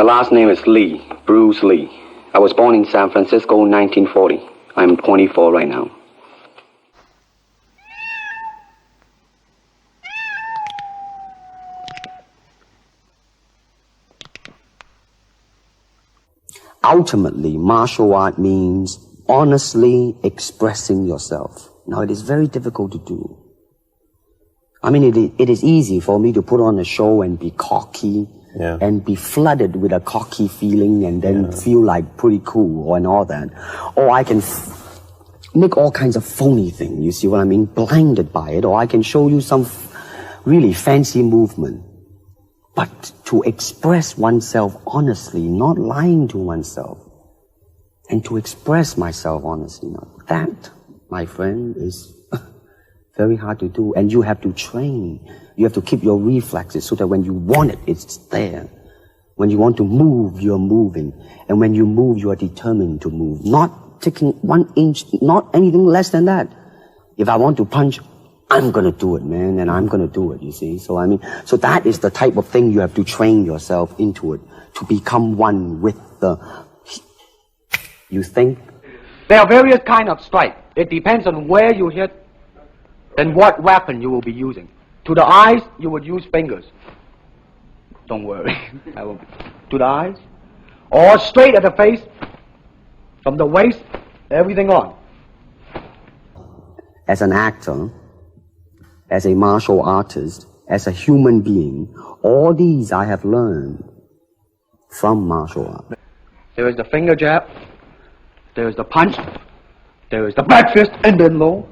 My last name is Lee, Bruce Lee. I was born in San Francisco in 1940. I'm 24 right now. Ultimately, martial art means honestly expressing yourself. Now, it is very difficult to do. I mean, it is easy for me to put on a show and be cocky and be flooded with a cocky feeling and then feel like pretty cool and all that. Or I can make all kinds of phony things, you see what I mean? Blinded by it. Or I can show you some really fancy movement. But to express oneself honestly, not lying to oneself, and to express myself honestly, now that, my friend, is very hard to do. And you have to train. You have to keep your reflexes so that when you want it, it's there. When you want to move, you're moving. And when you move, you are determined to move. Not taking 1 inch, not anything less than that. If I want to punch, I'm gonna do it, man, and I'm gonna do it, you see. So I mean, so that is the type of thing you have to train yourself into it, to become one with the, you think? There are various kinds of strike. It depends on where you hit and what weapon you will be using. To the eyes, you would use fingers. Don't worry. To the eyes. Or straight at the face, from the waist, everything on. As an actor, as a martial artist, as a human being, all these I have learned from martial art. There is the finger jab, there is the punch, there is the back fist and then low.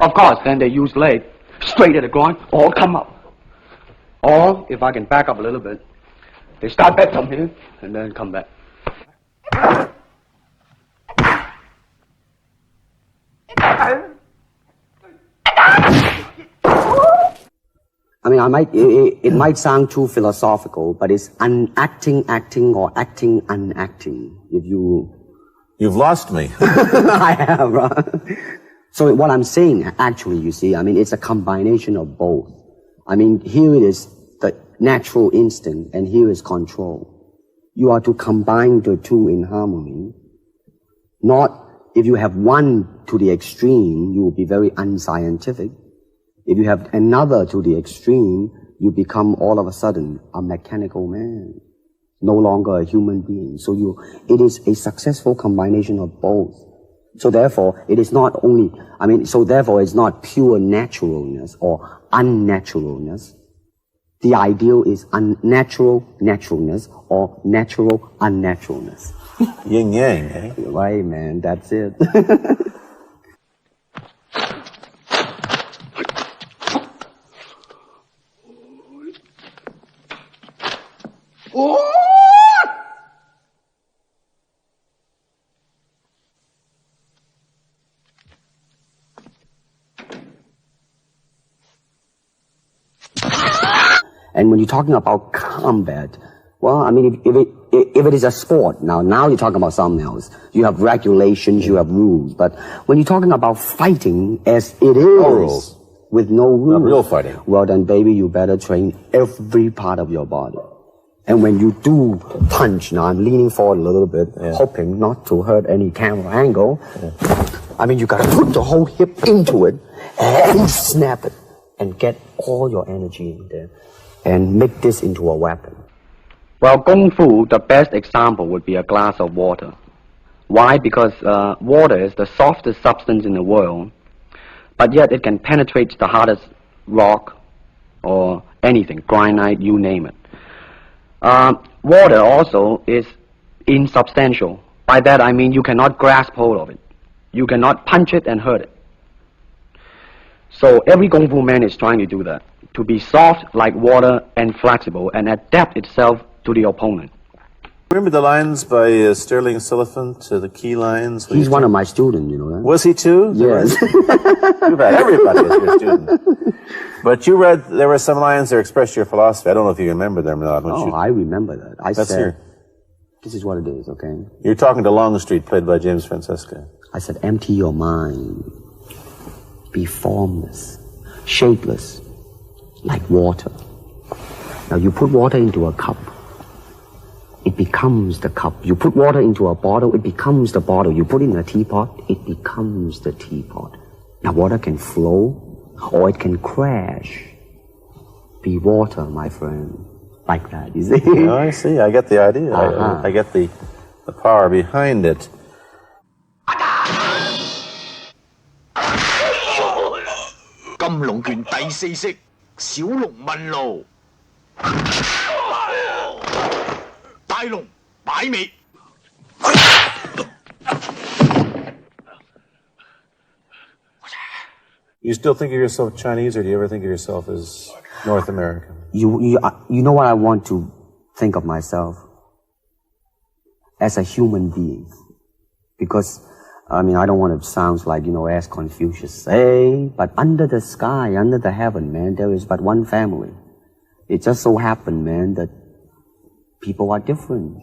Of course, then they use leg, straight at the groin, or come up. Or, if I can back up a little bit, they start back from here and then come back. I mean, it might sound too philosophical, but it's acting, or acting, unacting. You've lost me. I have, right? So what I'm saying, actually, you see, I mean, it's a combination of both. I mean, here it is the natural instinct, and here is control. You are to combine the two in harmony. Not, if you have one to the extreme, you will be very unscientific. If you have another to the extreme, you become all of a sudden a mechanical man, no longer a human being. So it is a successful combination of both. So therefore, it is not only, therefore it's not pure naturalness or unnaturalness. The ideal is unnatural naturalness or natural unnaturalness. Yin yang, eh? Right, man, that's it. And when you're talking about combat, well, I mean, if it is a sport, now you're talking about something else. You have regulations, you have rules. But when you're talking about fighting as it is, no rules. With no rules. Not real fighting. Well, then, baby, you better train every part of your body. And when you do punch, now I'm leaning forward a little bit, hoping not to hurt any camera angle. I mean, you gotta put the whole hip into it and snap it and get all your energy in there and make this into a weapon. Well, Kung Fu, the best example would be a glass of water. Why? Because water is the softest substance in the world, but yet it can penetrate the hardest rock or anything, granite, you name it. Water also is insubstantial. By that I mean you cannot grasp hold of it. You cannot punch it and hurt it. So every Kung Fu man is trying to do that, to be soft like water and flexible and adapt itself to the opponent. Remember the lines by Sterling Siliphant, the key lines? He's one of my students, you know that? Was he too? Yes. You've had everybody as your student. But you read, there were some lines that expressed your philosophy. I don't know if you remember them or not. I remember that. I Let's said, hear. This is what it is, okay? You're talking to Longstreet, played by James Francesca. I said, empty your mind. Be formless, shapeless, like water. Now you put water into a cup. it becomes the cup. You put water into a bottle, it becomes the bottle. You put it in a teapot, it becomes the teapot. Now water can flow or it can crash. Be water, my friend. Like that, you see? No, I see. I get the idea. I get the power behind it. 金龍拳第四式，小龍問路，大龍擺尾。You still think of yourself Chinese, or do you ever think of yourself as North American? You know what I want to think of myself? As a human being. Because, I mean, I don't want to sound like, as Confucius say, but under the sky, under the heaven, man, there is but one family. It just so happened, man, that people are different.